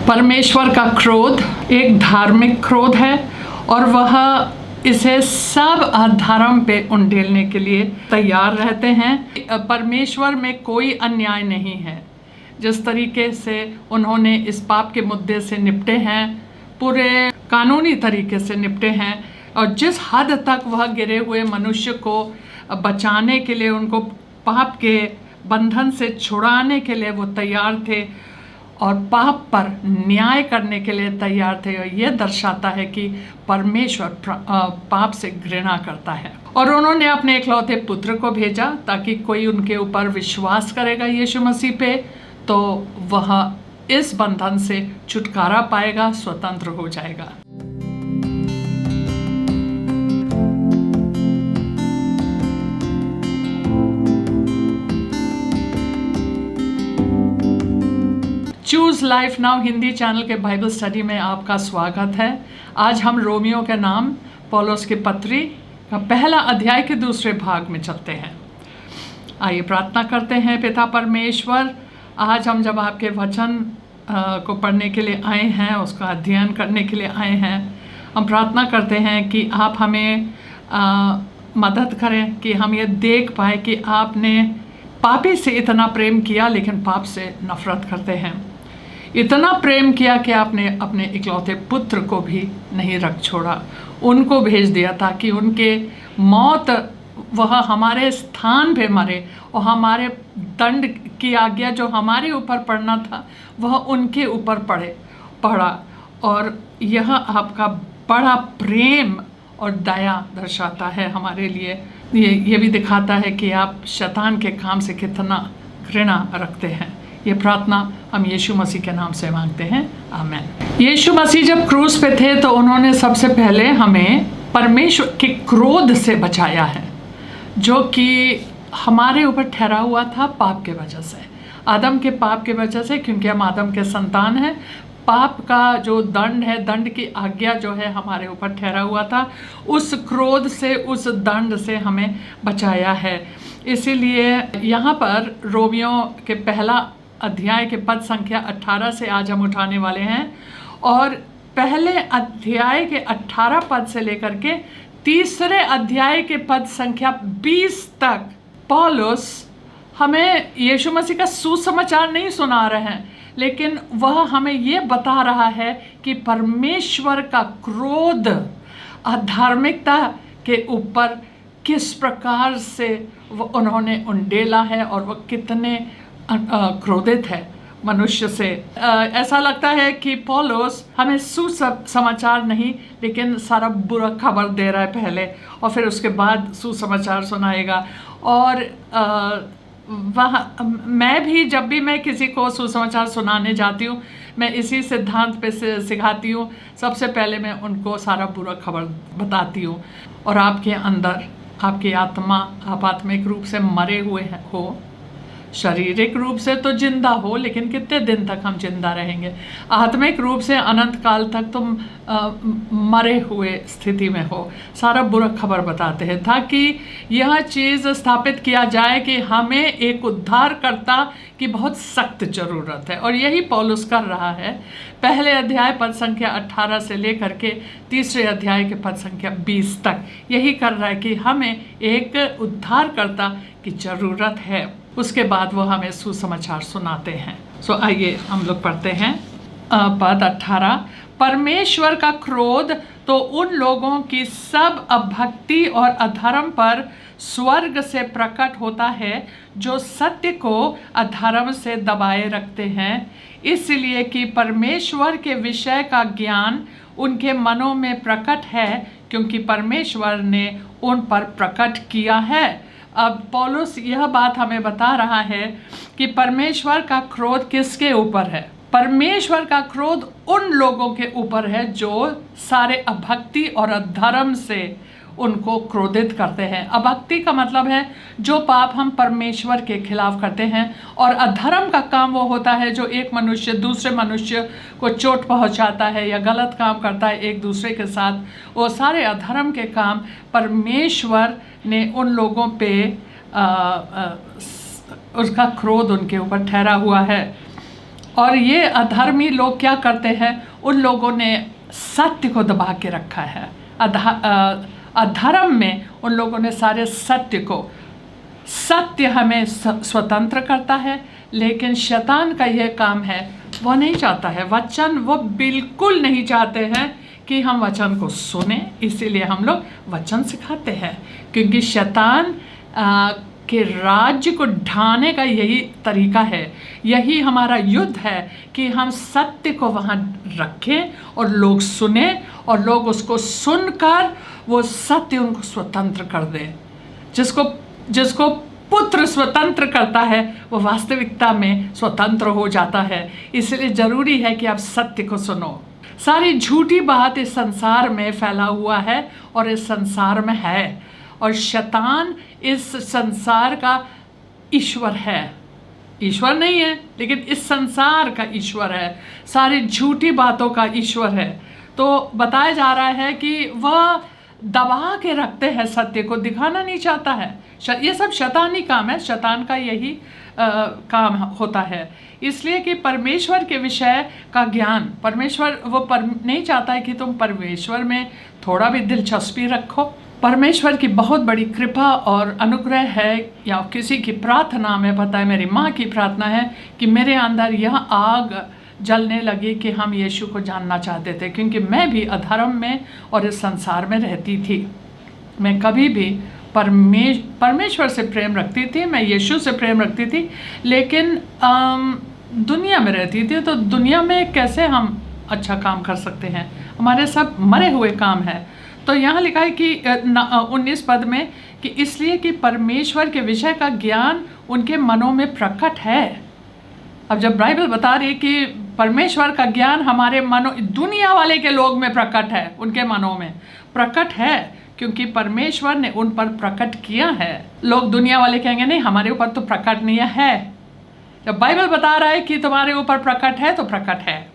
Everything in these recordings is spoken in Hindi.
परमेश्वर का क्रोध एक धार्मिक क्रोध है और वह इसे सब अधर्म पे उंडेलने के लिए तैयार रहते हैं। परमेश्वर में कोई अन्याय नहीं है। जिस तरीके से उन्होंने इस पाप के मुद्दे से निपटे हैं, पूरे कानूनी तरीके से निपटे हैं, और जिस हद तक वह गिरे हुए मनुष्य को बचाने के लिए, उनको पाप के बंधन से छुड़ाने के लिए वो तैयार थे और पाप पर न्याय करने के लिए तैयार थे। और यह दर्शाता है कि परमेश्वर पाप से घृणा करता है। और उन्होंने अपने इकलौते पुत्र को भेजा ताकि कोई उनके ऊपर विश्वास करेगा यीशु मसीह पे, तो वह इस बंधन से छुटकारा पाएगा, स्वतंत्र हो जाएगा। Choose life now Hindi channel के बाइबल स्टडी में आपका स्वागत है। आज हम रोमियो के नाम पौलुस की पत्री का पहला अध्याय के दूसरे भाग में चलते हैं। आइए प्रार्थना करते हैं। पिता परमेश्वर, आज हम जब आपके वचन को पढ़ने के लिए आए हैं, उसका अध्ययन करने के लिए आए हैं, हम प्रार्थना करते हैं कि आप हमें मदद करें कि हम ये देख पाए कि आपने पापी से इतना प्रेम किया लेकिन पाप से नफरत करते हैं। इतना प्रेम किया कि आपने अपने इकलौते पुत्र को भी नहीं रख छोड़ा, उनको भेज दिया ताकि उनके मौत वह हमारे स्थान पे मरे और हमारे दंड की आज्ञा जो हमारे ऊपर पड़ना था वह उनके ऊपर पड़ा। और यह आपका बड़ा प्रेम और दया दर्शाता है हमारे लिए। ये भी दिखाता है कि आप शैतान के काम से कितना घृणा रखते हैं। ये प्रार्थना हम यीशु मसीह के नाम से मांगते हैं, आमीन। यीशु मसीह जब क्रूस पे थे तो उन्होंने सबसे पहले हमें परमेश्वर के क्रोध से बचाया है, जो कि हमारे ऊपर ठहरा हुआ था पाप के वजह से, आदम के पाप के वजह से, क्योंकि हम आदम के संतान हैं। पाप का जो दंड है, दंड की आज्ञा जो है हमारे ऊपर ठहरा हुआ था, उस क्रोध से, उस दंड से हमें बचाया है। इसीलिए यहाँ पर रोमियो के पहला अध्याय के पद संख्या 18 से आज हम उठाने वाले हैं, और पहले अध्याय के 18 पद से लेकर के तीसरे अध्याय के पद संख्या 20 तक पौलुस हमें यीशु मसीह का सुसमाचार नहीं सुना रहे हैं, लेकिन वह हमें ये बता रहा है कि परमेश्वर का क्रोध अधार्मिकता के ऊपर किस प्रकार से उन्होंने उंडेला है और वह कितने क्रोधित है मनुष्य से। ऐसा लगता है कि पौलुस हमें सुसमाचार नहीं लेकिन सारा बुरा खबर दे रहा है पहले, और फिर उसके बाद सुसमाचार सुनाएगा। और मैं भी जब भी मैं किसी को सुसमाचार सुनाने जाती हूँ, मैं इसी सिद्धांत पे से सिखाती हूँ। सबसे पहले मैं उनको सारा बुरा खबर बताती हूँ, और आपके अंदर आपकी आत्मा, आप आत्मिक रूप से मरे हुए हो, शारीरिक रूप से तो जिंदा हो, लेकिन कितने दिन तक हम जिंदा रहेंगे? आत्मिक रूप से अनंत काल तक तुम मरे हुए स्थिति में हो। सारा बुरा खबर बताते हैं ताकि यह चीज़ स्थापित किया जाए कि हमें एक उद्धारकर्ता की बहुत सख्त ज़रूरत है, और यही पौलुस कर रहा है। पहले अध्याय पद संख्या 18 से लेकर के तीसरे अध्याय के पद संख्या 20 तक यही कर रहा है कि हमें एक उद्धारकर्ता की ज़रूरत है। उसके बाद वो हमें सुसमाचार सुनाते हैं। सो आइए हम लोग पढ़ते हैं पद 18। परमेश्वर का क्रोध तो उन लोगों की सब अभक्ति और अधर्म पर स्वर्ग से प्रकट होता है जो सत्य को अधर्म से दबाए रखते हैं, इसलिए कि परमेश्वर के विषय का ज्ञान उनके मनों में प्रकट है, क्योंकि परमेश्वर ने उन पर प्रकट किया है। अब पौलुस यह बात हमें बता रहा है कि परमेश्वर का क्रोध किसके ऊपर है? परमेश्वर का क्रोध उन लोगों के ऊपर है जो सारे अभक्ति और अधर्म से उनको क्रोधित करते हैं। अभक्ति का मतलब है जो पाप हम परमेश्वर के खिलाफ करते हैं, और अधर्म का काम वो होता है जो एक मनुष्य दूसरे मनुष्य को चोट पहुंचाता है या गलत काम करता है एक दूसरे के साथ। वो सारे अधर्म के काम परमेश्वर ने उन लोगों पे उसका क्रोध उनके ऊपर ठहरा हुआ है। और ये अधर्मी लोग क्या करते हैं, उन लोगों ने सत्य को दबा के रखा है। अधर्म में उन लोगों ने सारे सत्य हमें स्वतंत्र करता है, लेकिन शैतान का यह काम है, वो नहीं चाहता है वचन, वो बिल्कुल नहीं चाहते हैं कि हम वचन को सुने। इसीलिए हम लोग वचन सिखाते हैं, क्योंकि शैतान के राज्य को ढाने का यही तरीका है, यही हमारा युद्ध है कि हम सत्य को वहाँ रखें और लोग सुने, और लोग उसको सुनकर वो सत्य उनको स्वतंत्र कर दे। जिसको पुत्र स्वतंत्र करता है वो वास्तविकता में स्वतंत्र हो जाता है। इसलिए ज़रूरी है कि आप सत्य को सुनो। सारी झूठी बात इस संसार में फैला हुआ है और इस संसार में है, और शैतान इस संसार का ईश्वर है। ईश्वर नहीं है, लेकिन इस संसार का ईश्वर है, सारी झूठी बातों का ईश्वर है। तो बताया जा रहा है कि वह दबा के रखते हैं, सत्य को दिखाना नहीं चाहता है। ये सब शैतानी काम है, शैतान का यही काम होता है। इसलिए कि परमेश्वर के विषय का ज्ञान, परमेश्वर वो नहीं चाहता है कि तुम परमेश्वर में थोड़ा भी दिलचस्पी रखो। परमेश्वर की बहुत बड़ी कृपा और अनुग्रह है, या किसी की प्रार्थना में, पता है मेरी माँ की प्रार्थना है कि मेरे अंदर यह आग जलने लगी कि हम यीशु को जानना चाहते थे, क्योंकि मैं भी अधर्म में और इस संसार में रहती थी। मैं कभी भी परमेश्वर से प्रेम रखती थी, मैं यीशु से प्रेम रखती थी, लेकिन दुनिया में रहती थी। तो दुनिया में कैसे हम अच्छा काम कर सकते हैं, हमारे सब मरे हुए काम हैं। तो यहाँ लिखा है कि 19 पद में कि इसलिए कि परमेश्वर के विषय का ज्ञान उनके मनों में प्रकट है। अब जब बाइबल बता रही है कि परमेश्वर का ज्ञान हमारे मनों, दुनिया वाले के लोग में प्रकट है, उनके मनों में प्रकट है, क्योंकि परमेश्वर ने उन पर प्रकट किया है। लोग दुनिया वाले कहेंगे नहीं, हमारे ऊपर तो प्रकट नहीं है। जब बाइबल बता रहा है कि तुम्हारे ऊपर प्रकट है तो प्रकट है।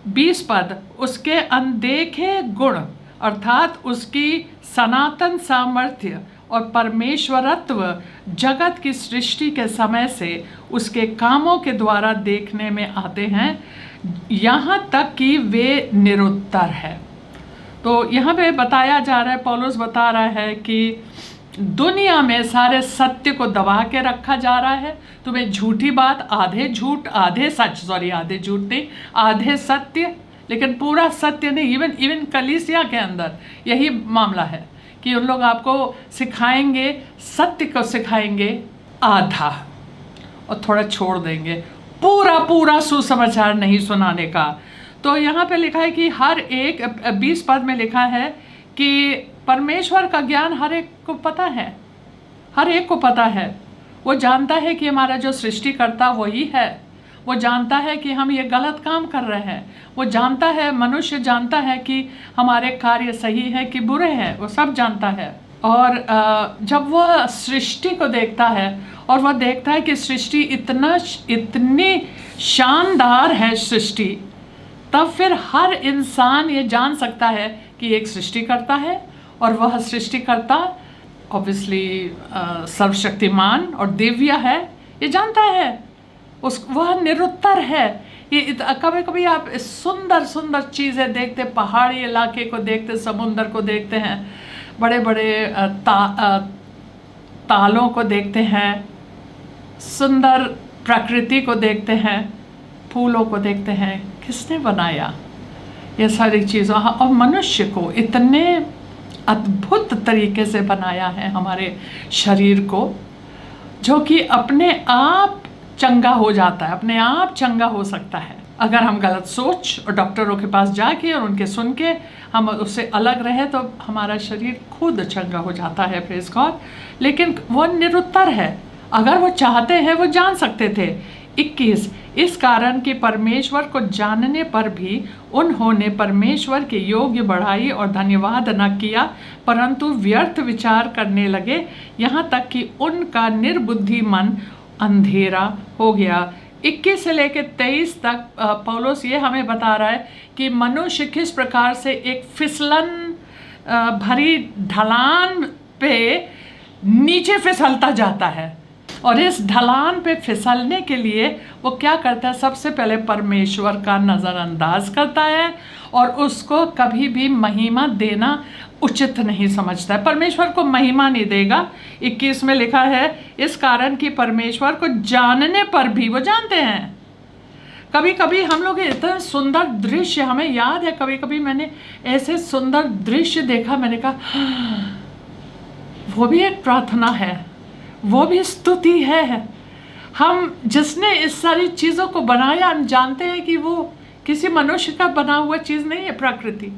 20 पद, उसके अनदेखे गुण अर्थात उसकी सनातन सामर्थ्य और परमेश्वरत्व जगत की सृष्टि के समय से उसके कामों के द्वारा देखने में आते हैं, यहाँ तक कि वे निरुत्तर है। तो यहाँ पे बताया जा रहा है, पौलुस बता रहा है कि दुनिया में सारे सत्य को दबा के रखा जा रहा है। तुम्हें झूठी बात, आधे झूठ आधे सच, आधे झूठ नहीं आधे सत्य, लेकिन पूरा सत्य नहीं। इवन कलीसिया के अंदर यही मामला है कि उन लोग आपको सिखाएंगे, सत्य को सिखाएंगे आधा और थोड़ा छोड़ देंगे, पूरा सुसमाचार नहीं सुनाने का। तो यहाँ पे लिखा है कि हर एक 20 पद में लिखा है कि परमेश्वर का ज्ञान हर एक को पता है, हर एक को पता है। वो जानता है कि हमारा जो सृष्टिकर्ता वही है, वो जानता है कि हम ये गलत काम कर रहे हैं, वो जानता है, मनुष्य जानता है कि हमारे कार्य सही है कि बुरे हैं, वो सब जानता है। और जब वह सृष्टि को देखता है और वह देखता है कि सृष्टि इतनी शानदार है सृष्टि, तब फिर हर इंसान ये जान सकता है कि एक सृष्टिकर्ता है, और वह सृष्टिकर्ता ऑब्वियसली सर्वशक्तिमान और दिव्य है, ये जानता है। वह निरुत्तर है। ये कभी कभी आप सुंदर सुंदर चीज़ें देखते, पहाड़ी इलाके को देखते, समुंदर को देखते हैं, बड़े बड़े तालों को देखते हैं, सुंदर प्रकृति को देखते हैं, फूलों को देखते हैं। किसने बनाया ये सारी चीज़ें? और मनुष्य को इतने अद्भुत तरीके से बनाया है, हमारे शरीर को, जो कि अपने आप चंगा हो जाता है, अपने आप चंगा हो सकता है अगर हम गलत सोच और डॉक्टरों के पास जाके और उनके सुन के हम उससे अलग रहे, तो हमारा शरीर खुद चंगा हो जाता है, प्रेज़ गॉड। लेकिन वो निरुत्तर है, अगर वो चाहते हैं वो जान सकते थे। 21, इस कारण कि परमेश्वर को जानने पर भी उन्होंने परमेश्वर के योग्य बढ़ाई और धन्यवाद न किया, परंतु व्यर्थ विचार करने लगे, यहाँ तक कि उनका निर्बुद्धि मन अंधेरा हो गया। 21 से लेकर 23 तक पौलुस ये हमें बता रहा है कि मनुष्य किस प्रकार से एक फिसलन भरी ढलान पे नीचे फिसलता जाता है। और इस ढलान पे फिसलने के लिए वो क्या करता है, सबसे पहले परमेश्वर का नज़रअंदाज करता है और उसको कभी भी महिमा देना उचित नहीं समझता है। परमेश्वर को महिमा नहीं देगा। 21 में लिखा है, इस कारण कि परमेश्वर को जानने पर भी, वो जानते हैं, कभी कभी हम लोग इतना सुंदर दृश्य, हमें याद है कभी कभी मैंने ऐसे सुंदर दृश्य देखा, मैंने कहा वो भी एक प्रार्थना है, वो भी स्तुति है। हम जिसने इस सारी चीज़ों को बनाया, हम जानते हैं कि वो किसी मनुष्य का बना हुआ चीज़ नहीं है प्रकृति।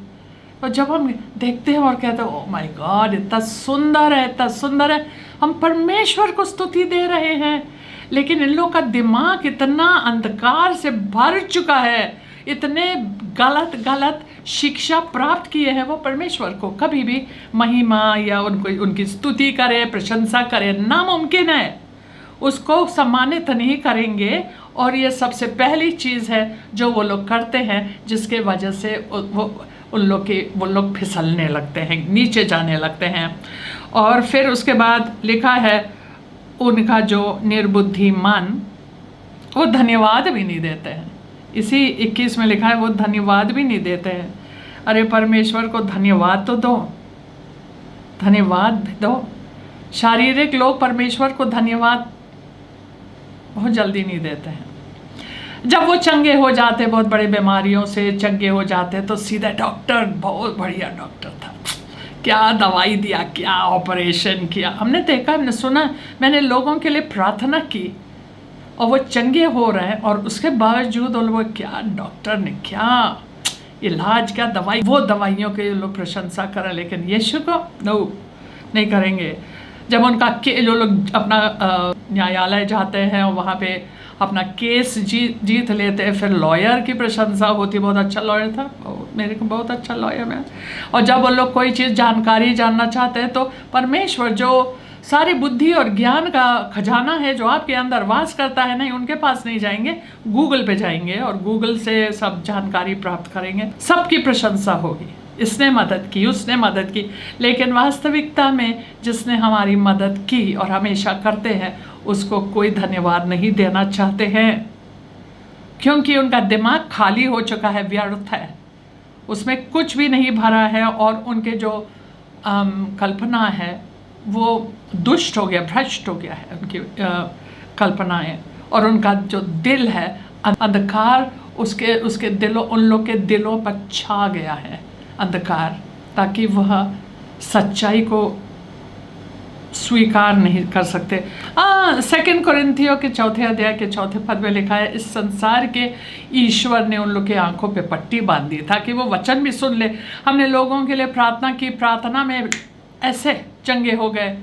और जब हम देखते हैं और कहते हैं ओह माय गॉड इतना सुंदर है, इतना सुंदर है, हम परमेश्वर को स्तुति दे रहे हैं। लेकिन इन लोग का दिमाग इतना अंधकार से भर चुका है, इतने गलत गलत शिक्षा प्राप्त किए हैं, वो परमेश्वर को कभी भी महिमा या उनकी स्तुति करे, प्रशंसा करे, नामुमकिन है। उसको सम्मानित नहीं करेंगे। और ये सबसे पहली चीज़ है जो वो लोग करते हैं, जिसके वजह से वो लोग फिसलने लगते हैं, नीचे जाने लगते हैं। और फिर उसके बाद लिखा है, उनका जो निर्बुद्धि मन, वो धन्यवाद भी नहीं देते हैं। इसी 21 में लिखा है वो धन्यवाद भी नहीं देते हैं। अरे परमेश्वर को धन्यवाद तो दो, धन्यवाद भी दो। शारीरिक लोग परमेश्वर को धन्यवाद बहुत जल्दी नहीं देते हैं। जब वो चंगे हो जाते, बहुत बड़ी बीमारियों से चंगे हो जाते, तो सीधा डॉक्टर, बहुत बढ़िया डॉक्टर था, क्या दवाई दिया, क्या ऑपरेशन किया। हमने देखा, हमने सुना, मैंने लोगों के लिए प्रार्थना की और वो चंगे हो रहे हैं, और उसके बावजूद वो लोग, क्या डॉक्टर ने क्या इलाज, क्या दवाई, वो दवाइयों के लोग प्रशंसा करें, लेकिन यीशु को नो, नहीं करेंगे। जब उनका जो लोग अपना न्यायालय जाते हैं और वहाँ पे अपना केस जीत लेते हैं, फिर लॉयर की प्रशंसा होती, बहुत अच्छा लॉयर था, मेरे को बहुत अच्छा लॉयर है। और जब वो लोग कोई चीज़ जानकारी जानना चाहते हैं, तो परमेश्वर जो सारी बुद्धि और ज्ञान का खजाना है, जो आपके अंदर वास करता है, नहीं, उनके पास नहीं जाएंगे, गूगल पे जाएंगे और गूगल से सब जानकारी प्राप्त करेंगे। सबकी प्रशंसा होगी, इसने मदद की, उसने मदद की। लेकिन वास्तविकता में जिसने हमारी मदद की और हमेशा करते हैं, उसको कोई धन्यवाद नहीं देना चाहते हैं, क्योंकि उनका दिमाग खाली हो चुका है, व्यर्थ है, उसमें कुछ भी नहीं भरा है। और उनके जो कल्पना है वो दुष्ट हो गया, भ्रष्ट हो गया है उनकी कल्पनाएं। और उनका जो दिल है, अंधकार उसके दिलों, उन लोग के दिलों पर छा गया है अंधकार, ताकि वह सच्चाई को स्वीकार नहीं कर सकते। 2 कोरिन्थियों के 4 अध्याय के 4 पद में लिखा है, इस संसार के ईश्वर ने उन लोग के आंखों पे पट्टी बांध दी ताकि वो वचन भी सुन ले। हमने लोगों के लिए प्रार्थना की, प्रार्थना में ऐसे चंगे हो गए,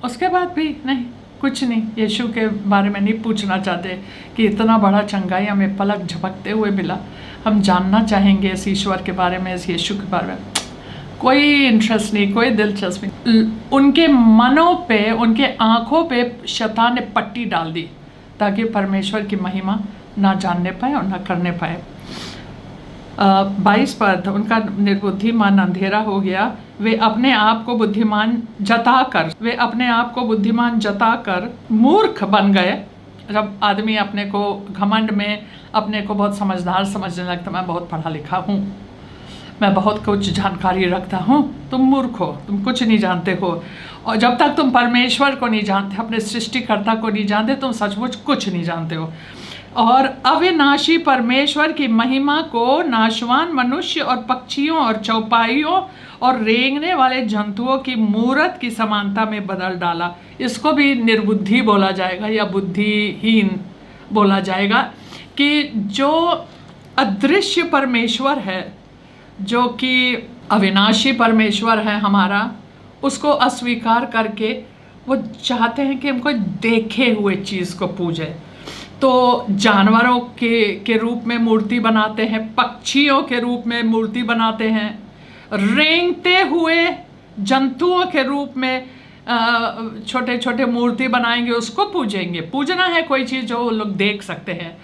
उसके बाद भी नहीं, कुछ नहीं, यीशु के बारे में नहीं पूछना चाहते कि इतना बड़ा चंगाई हमें पलक झपकते हुए मिला। हम जानना चाहेंगे इस ईश्वर के बारे में, इस यीशु के बारे में। कोई इंटरेस्ट नहीं, कोई दिलचस्पी। उनके मनों पे, उनके आँखों पे शैतान ने पट्टी डाल दी ताकि परमेश्वर की महिमा ना जानने पाए और ना करने पाए। 22 पद, उनका निर्बुद्धि मन अंधेरा हो गया, वे अपने आप को बुद्धिमान जताकर मूर्ख बन गए। जब आदमी अपने को घमंड में अपने को बहुत समझदार समझने लगता, मैं बहुत पढ़ा लिखा हूँ, मैं बहुत कुछ जानकारी रखता हूँ, तुम मूर्ख हो, तुम कुछ नहीं जानते हो। और जब तक तुम परमेश्वर को नहीं जानते, अपने सृष्टिकर्ता को नहीं जानते, तुम सचमुच कुछ नहीं जानते हो। और अविनाशी परमेश्वर की महिमा को नाशवान मनुष्य और पक्षियों और चौपाइयों और रेंगने वाले जंतुओं की मूरत की समानता में बदल डाला। इसको भी निर्बुद्धि बोला जाएगा या बुद्धिहीन बोला जाएगा, कि जो अदृश्य परमेश्वर है, जो कि अविनाशी परमेश्वर है हमारा, उसको अस्वीकार करके वो चाहते हैं कि हम कोई देखे हुए चीज़ को पूजे। तो जानवरों के रूप में मूर्ति बनाते हैं, पक्षियों के रूप में मूर्ति बनाते हैं, रेंगते हुए जंतुओं के रूप में छोटे छोटे मूर्ति बनाएंगे, उसको पूजेंगे। पूजना है कोई चीज़ जो वो लोग देख सकते हैं।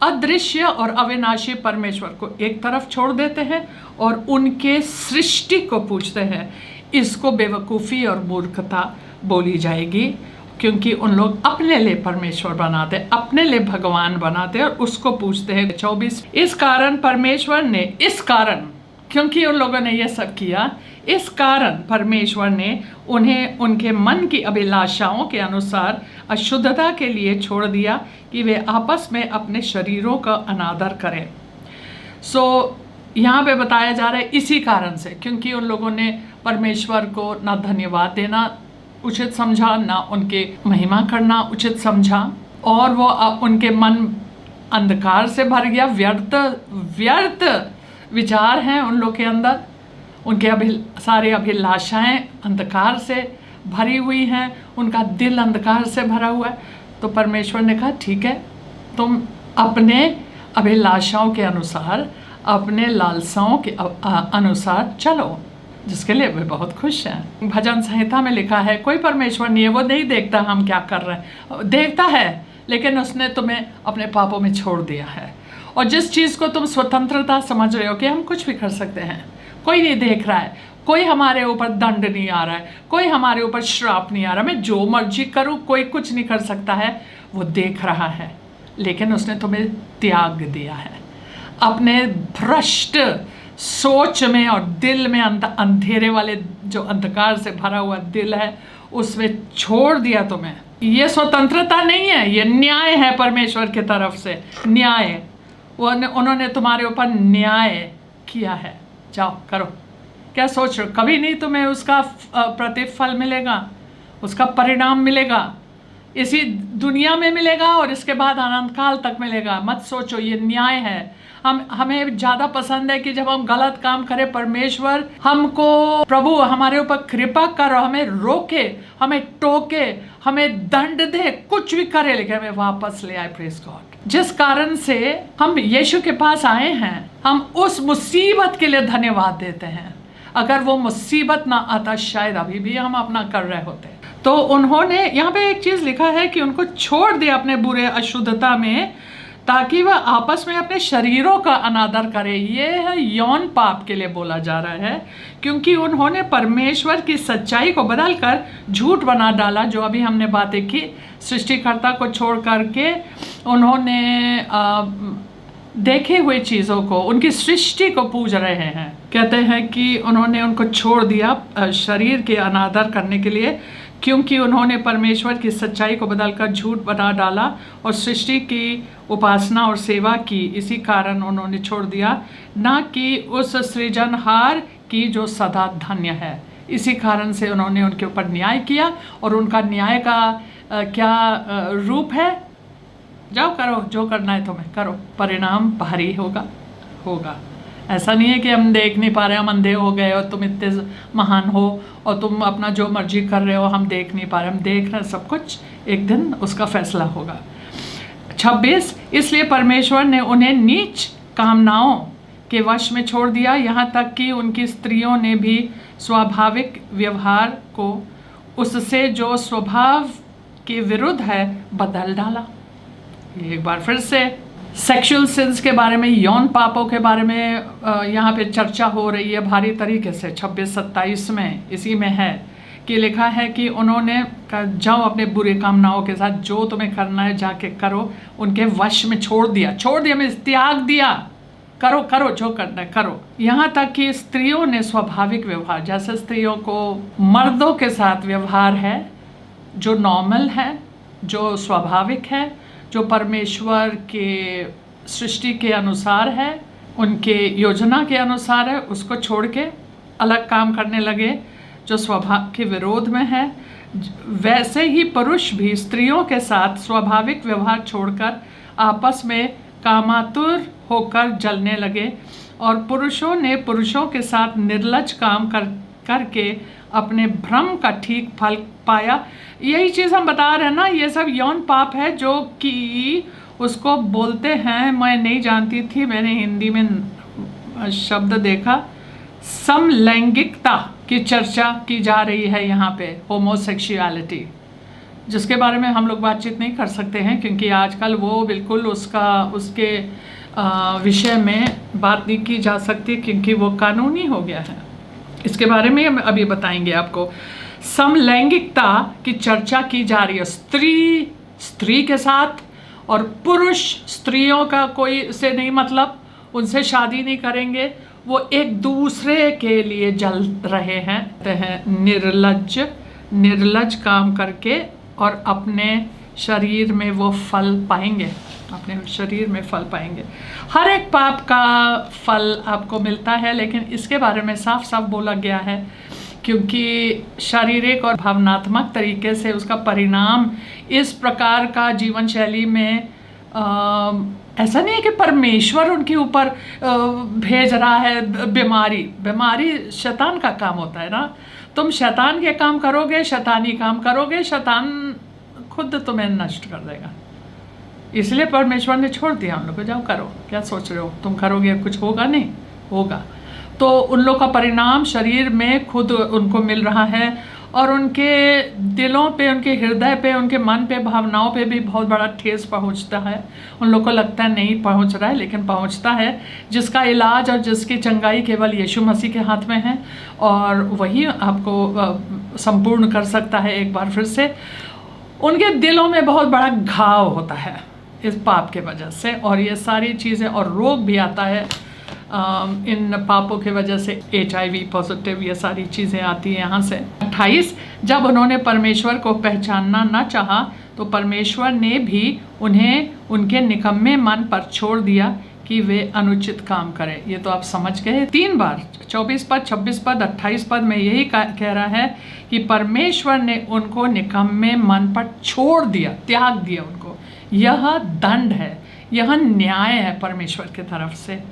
अदृश्य और अविनाशी परमेश्वर को एक तरफ छोड़ देते हैं और उनके सृष्टि को पूछते हैं। इसको बेवकूफ़ी और मूर्खता बोली जाएगी, क्योंकि उन लोग अपने लिए परमेश्वर बनाते, अपने लिए भगवान बनाते और उसको पूछते हैं। 24, इस कारण परमेश्वर ने, इस कारण, क्योंकि उन लोगों ने ये सब किया, इस कारण परमेश्वर ने उन्हें उनके मन की अभिलाषाओं के अनुसार अशुद्धता के लिए छोड़ दिया कि वे आपस में अपने शरीरों का अनादर करें। यहाँ पे बताया जा रहा है इसी कारण से, क्योंकि उन लोगों ने परमेश्वर को ना धन्यवाद देना उचित समझा, ना उनके महिमा करना उचित समझा, और वो उनके मन अंधकार से भर गया। व्यर्थ विचार हैं उन लोग के अंदर, उनके सारे अभिलाषाएं अंधकार से भरी हुई हैं, उनका दिल अंधकार से भरा हुआ है। तो परमेश्वर ने कहा ठीक है, तुम अपने अभिलाषाओं के अनुसार, अपने लालसाओं के अनुसार चलो, जिसके लिए वे बहुत खुश हैं। भजन संहिता में लिखा है कोई परमेश्वर नहीं है, वो नहीं देखता हम क्या कर रहे हैं, देखता है लेकिन उसने तुम्हें अपने पापों में छोड़ दिया है। और जिस चीज़ को तुम स्वतंत्रता समझ रहे हो कि हम कुछ भी कर सकते हैं, कोई नहीं देख रहा है, कोई हमारे ऊपर दंड नहीं आ रहा है, कोई हमारे ऊपर श्राप नहीं आ रहा, मैं जो मर्जी करूं कोई कुछ नहीं कर सकता है, वो देख रहा है, लेकिन उसने तुम्हें त्याग दिया है। अपने भ्रष्ट सोच में और दिल में, अंधेरे वाले जो अंधकार से भरा हुआ दिल है, उसमें छोड़ दिया तुम्हें। ये स्वतंत्रता नहीं है, ये न्याय है परमेश्वर की तरफ से, न्याय। उन्होंने तुम्हारे ऊपर न्याय किया है, जाओ करो। क्या सोच रहे हो, कभी नहीं तुम्हें उसका प्रतिफल मिलेगा, उसका परिणाम मिलेगा, इसी दुनिया में मिलेगा और इसके बाद अनंत काल तक मिलेगा। मत सोचो, ये न्याय है। हमें ज़्यादा पसंद है कि जब हम गलत काम करें, परमेश्वर हमको, प्रभु हमारे ऊपर कृपा करो, हमें रोके, हमें टोके, हमें दंड दे, कुछ भी करे, लेकिन हमें वापस ले आए। Praise God. जिस कारण से हम यीशु के पास आए हैं, हम उस मुसीबत के लिए धन्यवाद देते हैं। अगर वो मुसीबत ना आता, शायद अभी भी हम अपना कर रहे होते। तो उन्होंने यहाँ पे एक चीज़ लिखा है कि उनको छोड़ दिया अपने बुरे अशुद्धता में, ताकि वह आपस में अपने शरीरों का अनादर करे। ये है यौन पाप के लिए बोला जा रहा है, क्योंकि उन्होंने परमेश्वर की सच्चाई को बदलकर झूठ बना डाला। जो अभी हमने बातें की, सृष्टिकर्ता को छोड़ करके उन्होंने देखे हुए चीज़ों को, उनकी सृष्टि को पूज रहे हैं। कहते हैं कि उन्होंने उनको छोड़ दिया शरीर के अनादर करने के लिए, क्योंकि उन्होंने परमेश्वर की सच्चाई को बदलकर झूठ बना डाला और सृष्टि की उपासना और सेवा की। इसी कारण उन्होंने छोड़ दिया, ना कि उस सृजनहार की जो सदा धन्य है। इसी कारण से उन्होंने उनके ऊपर न्याय किया, और उनका न्याय का क्या रूप है, जाओ करो, जो करना है तुम्हें करो, परिणाम भारी होगा। ऐसा नहीं है कि हम देख नहीं पा रहे, हम अंधे हो गए और तुम इतने महान हो और तुम अपना जो मर्जी कर रहे हो, हम देख नहीं पा रहे, हम देख रहे हैं सब कुछ, एक दिन उसका फैसला होगा। 26, इसलिए परमेश्वर ने उन्हें नीच कामनाओं के वश में छोड़ दिया, यहाँ तक कि उनकी स्त्रियों ने भी स्वाभाविक व्यवहार को उससे जो स्वभाव के विरुद्ध है बदल डाला। एक बार फिर से सेक्सुअल सिंस के बारे में, यौन पापों के बारे में यहाँ पे चर्चा हो रही है भारी तरीके से। 26-27 में इसी में है कि लिखा है कि उन्होंने कहा जाओ अपने बुरे कामनाओं के साथ, जो तुम्हें करना है जाके करो, उनके वश में छोड़ दिया, में त्याग दिया, करो जो करना है करो। यहाँ तक कि स्त्रियों ने स्वाभाविक व्यवहार, जैसे स्त्रियों को मर्दों के साथ व्यवहार है, जो नॉर्मल है, जो स्वाभाविक है, जो परमेश्वर के सृष्टि के अनुसार है, उनके योजना के अनुसार है, उसको छोड़ के अलग काम करने लगे जो स्वभाव के विरोध में है। वैसे ही पुरुष भी स्त्रियों के साथ स्वाभाविक व्यवहार छोड़कर आपस में कामातुर होकर जलने लगे, और पुरुषों ने पुरुषों के साथ निर्लज काम करके अपने भ्रम का ठीक फल पाया। यही चीज़ हम बता रहे हैं ना, ये सब यौन पाप है, जो कि उसको बोलते हैं, मैं नहीं जानती थी, मैंने हिंदी में शब्द देखा, समलैंगिकता की चर्चा की जा रही है यहाँ पे, होमोसेक्सुअलिटी, जिसके बारे में हम लोग बातचीत नहीं कर सकते हैं, क्योंकि आजकल वो बिल्कुल उसके विषय में बात नहीं की जा सकती, क्योंकि वो कानूनी हो गया है। इसके बारे में अभी बताएंगे आपको। समलैंगिकता की चर्चा की जा रही है, स्त्री स्त्री के साथ और पुरुष स्त्रियों का कोई से नहीं मतलब, उनसे शादी नहीं करेंगे, वो एक दूसरे के लिए जल रहे हैं निर्लज्ज निर्लज्ज काम करके, और अपने शरीर में वो फल पाएंगे, अपने शरीर में फल पाएंगे। हर एक पाप का फल आपको मिलता है, लेकिन इसके बारे में साफ साफ बोला गया है, क्योंकि शारीरिक और भावनात्मक तरीके से उसका परिणाम इस प्रकार का जीवन शैली में ऐसा नहीं है कि परमेश्वर उनके ऊपर भेज रहा है बीमारी शैतान का काम होता है ना। तुम शैतान के काम करोगे, शैतानी काम करोगे, शैतान खुद तुम्हें नष्ट कर देगा। इसलिए परमेश्वर ने छोड़ दिया उन लोग को, जाओ करो, क्या सोच रहे हो तुम करोगे कुछ होगा नहीं होगा। तो उन लोग का परिणाम शरीर में खुद उनको मिल रहा है, और उनके दिलों पे, उनके हृदय पे, उनके मन पे, भावनाओं पे भी बहुत बड़ा ठेस पहुंचता है। उन लोग को लगता है नहीं पहुंच रहा है, लेकिन पहुंचता है, जिसका इलाज और जिसकी चंगाई केवल यीशु मसीह के हाथ में है, और वही आपको संपूर्ण कर सकता है। एक बार फिर से उनके दिलों में बहुत बड़ा घाव होता है इस पाप के वजह से, और ये सारी चीज़ें, और रोग भी आता है इन पापों के वजह से, HIV पॉजिटिव, ये सारी चीज़ें आती हैं यहाँ से। 28, जब उन्होंने परमेश्वर को पहचानना न चाहा तो परमेश्वर ने भी उन्हें उनके निकम्मे मन पर छोड़ दिया कि वे अनुचित काम करें। ये तो आप समझ गए 3 बार, 24 पद, 26 पद, 28 पद में यही कह रहा है कि परमेश्वर ने उनको निकम्मे मन पर छोड़ दिया, त्याग दिया उनको। यह दंड है, यह न्याय है परमेश्वर की तरफ से।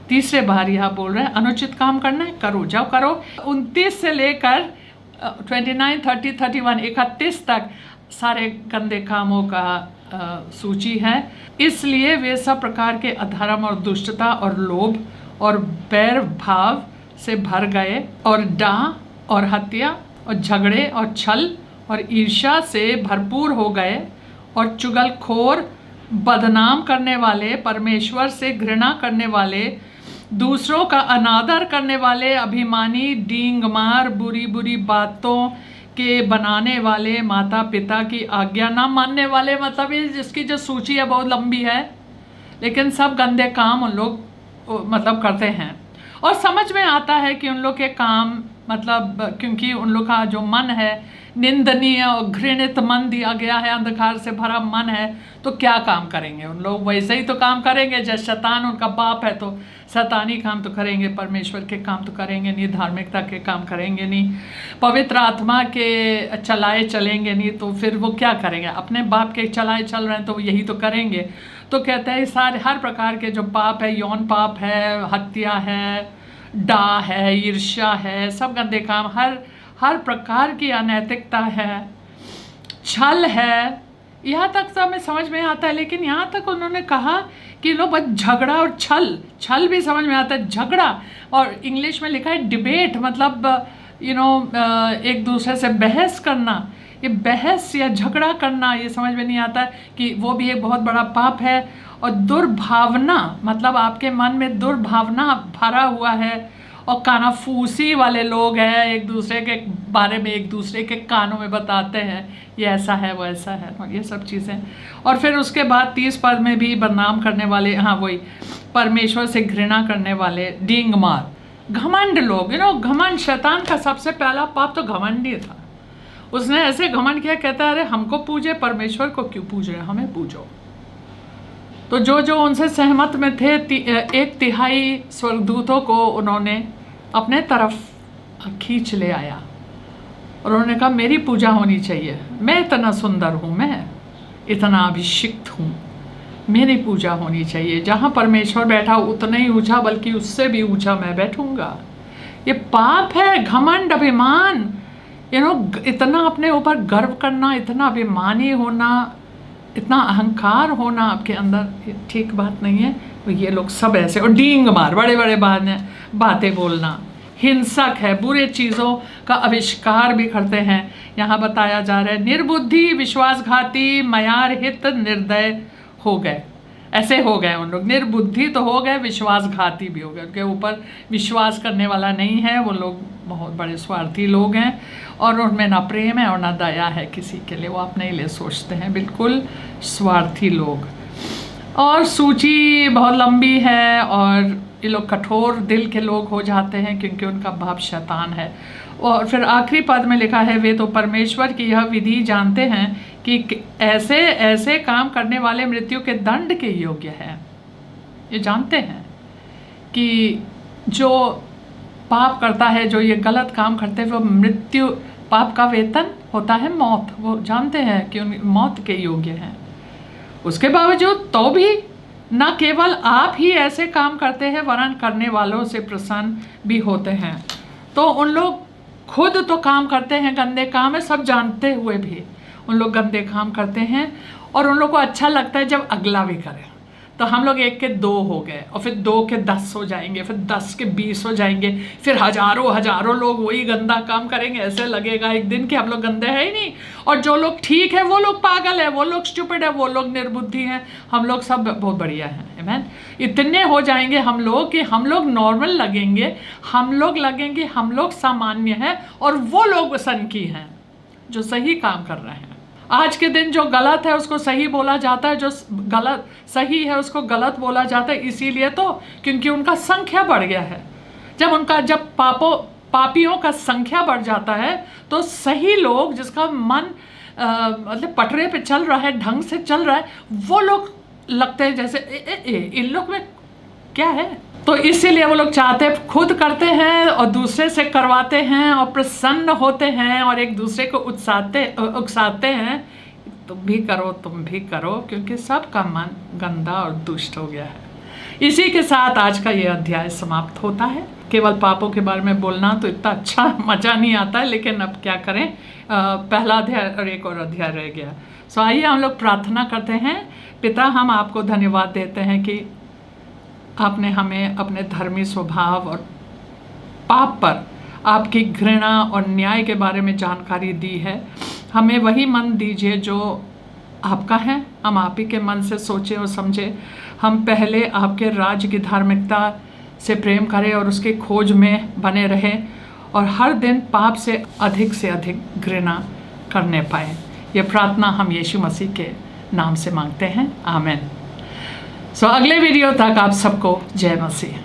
तीसरे बार यह बोल रहे हैं अनुचित काम करना है, करो, जाओ करो। 29 से लेकर 29, 30, 31, 31 तक सारे गंदे कामों का सूची है। इसलिए वे सब प्रकार के अधर्म और दुष्टता और लोभ और बैर भाव से भर गए, और डाह और हत्या और झगड़े और छल और ईर्ष्या से भरपूर हो गए, और चुगलखोर, बदनाम करने वाले, परमेश्वर से घृणा करने वाले, दूसरों का अनादर करने वाले, अभिमानी, डींगमार, बुरी बुरी बातों के बनाने वाले, माता पिता की आज्ञा ना मानने वाले। मतलब ये जिसकी जो सूची है बहुत लंबी है, लेकिन सब गंदे काम उन लोग मतलब करते हैं, और समझ में आता है कि उन लोग के काम मतलब, क्योंकि उन लोग का जो मन है निंदनीय और घृणित मन दिया गया है, अंधकार से भरा मन है, तो क्या काम करेंगे उन लोग? वैसे ही तो काम करेंगे जैसे शैतान उनका बाप है, तो शैतानी काम तो करेंगे, परमेश्वर के काम तो करेंगे नहीं, धार्मिकता के काम करेंगे नहीं, पवित्र आत्मा के चलाए चलेंगे नहीं, तो फिर वो क्या करेंगे? अपने बाप के चलाए चल रहे हैं तो यही तो करेंगे। तो कहते हैं सारे हर प्रकार के जो पाप है, यौन पाप है, हत्या है, डाह है, ईर्ष्या है, सब गंदे काम, हर प्रकार की अनैतिकता है, छल है, यहाँ तक तो हमें समझ में आता है। लेकिन यहाँ तक उन्होंने कहा कि लो बस झगड़ा और छल भी समझ में आता है, झगड़ा, और इंग्लिश में लिखा है डिबेट, मतलब एक दूसरे से बहस करना। ये बहस या झगड़ा करना ये समझ में नहीं आता कि वो भी एक बहुत बड़ा पाप है। और दुर्भावना, मतलब आपके मन में दुर्भावना भरा हुआ है, और कानाफूसी वाले लोग हैं, एक दूसरे के बारे में एक दूसरे के कानों में बताते हैं ये ऐसा है वो ऐसा है, और ये सब चीज़ें। और फिर उसके बाद 30 पद में भी बदनाम करने वाले, हाँ वही, परमेश्वर से घृणा करने वाले, डींगमार, घमंड लोग। घमंड, शैतान का सबसे पहला पाप तो घमंड ही था। उसने ऐसे घमंड किया, कहता है अरे हमको पूजे, परमेश्वर को क्यों पूज रहे, हमें पूजो। तो जो उनसे सहमत में थे, 1/3 स्वर्गदूतों को उन्होंने अपने तरफ खींच ले आया, और उन्होंने कहा मेरी पूजा होनी चाहिए, मैं इतना सुंदर हूँ, मैं इतना अभिषिक्त हूँ, मेरी पूजा होनी चाहिए। जहाँ परमेश्वर बैठा उतना ही ऊंचा, बल्कि उससे भी ऊंचा मैं बैठूंगा। ये पाप है, घमंड, अभिमान, इतना अपने ऊपर गर्व करना, इतना अभिमानी होना, इतना अहंकार होना आपके अंदर, ठीक बात नहीं है। तो ये लोग सब ऐसे, और डींग मार, बड़े बड़े बातें बोलना, हिंसक है, बुरे चीज़ों का आविष्कार भी करते हैं। यहाँ बताया जा रहा है निर्बुद्धि, विश्वासघाती, मयारहित, निर्दय हो गए। ऐसे हो गए उन लोग, निर्बुद्धि तो हो गए, विश्वासघाती भी हो गए, उनके ऊपर विश्वास करने वाला नहीं है, वो लोग बहुत बड़े स्वार्थी लोग हैं और उनमें ना प्रेम है और ना दया है किसी के लिए, वो अपने लिए सोचते हैं, बिल्कुल स्वार्थी लोग। और सूची बहुत लंबी है और ये लोग कठोर दिल के लोग हो जाते हैं क्योंकि उनका बाप शैतान है। और फिर आखिरी पद में लिखा है, वे तो परमेश्वर की यह विधि जानते हैं कि ऐसे ऐसे काम करने वाले मृत्यु के दंड के योग्य हैं। ये जानते हैं कि जो पाप करता है, जो ये गलत काम करते हैं, वो मृत्यु, पाप का वेतन होता है मौत, वो जानते हैं कि उन मौत के योग्य हैं। उसके बावजूद तो भी न केवल आप ही ऐसे काम करते हैं वरन करने वालों से प्रसन्न भी होते हैं। तो उन लोग खुद तो काम करते हैं, गंदे काम है, सब जानते हुए भी उन लोग गंदे काम करते हैं और उन लोग को अच्छा लगता है जब अगला भी करे। तो हम लोग 1 के 2 हो गए और फिर 2 के 10 हो जाएंगे, फिर 10 के 20 हो जाएंगे, फिर हजारों हजारों लोग वही गंदा काम करेंगे। ऐसे लगेगा एक दिन कि हम लोग गंदे हैं ही नहीं, और जो लोग ठीक है वो लोग पागल है, वो लोग स्टूपिड है, वो लोग निर्बुद्धि हैं, हम लोग सब बहुत बढ़िया हैं। आमीन। इतने हो जाएंगे हम लोग कि हम लोग नॉर्मल लगेंगे, हम लोग सामान्य हैं और वो लोग सनकी हैं जो सही काम कर रहे हैं। आज के दिन जो गलत है उसको सही बोला जाता है, जो गलत सही है उसको गलत बोला जाता है, इसीलिए तो क्योंकि उनका संख्या बढ़ गया है। जब पापियों का संख्या बढ़ जाता है तो सही लोग, जिसका मन मतलब पटरे पे चल रहा है, ढंग से चल रहा है, वो लोग लगते हैं जैसे इन लोग में क्या है। तो इसीलिए वो लोग चाहते हैं, खुद करते हैं और दूसरे से करवाते हैं और प्रसन्न होते हैं और एक दूसरे को उकसाते हैं, तुम भी करो, क्योंकि सबका मन गंदा और दुष्ट हो गया है। इसी के साथ आज का ये अध्याय समाप्त होता है। केवल पापों के बारे में बोलना तो इतना अच्छा मज़ा नहीं आता है, लेकिन अब क्या करें, पहला अध्याय और एक और अध्याय रह गया। सो आइए हम लोग प्रार्थना करते हैं। पिता, हम आपको धन्यवाद देते हैं कि आपने हमें अपने धर्मी स्वभाव और पाप पर आपकी घृणा और न्याय के बारे में जानकारी दी है। हमें वही मन दीजिए जो आपका है, हम आप ही के मन से सोचें और समझें। हम पहले आपके राज्य की धार्मिकता से प्रेम करें और उसकी खोज में बने रहें और हर दिन पाप से अधिक घृणा करने पाएँ। ये प्रार्थना हम यीशु मसीह के नाम से मांगते हैं, आमीन। सो अगले वीडियो तक आप सबको जय मसीह।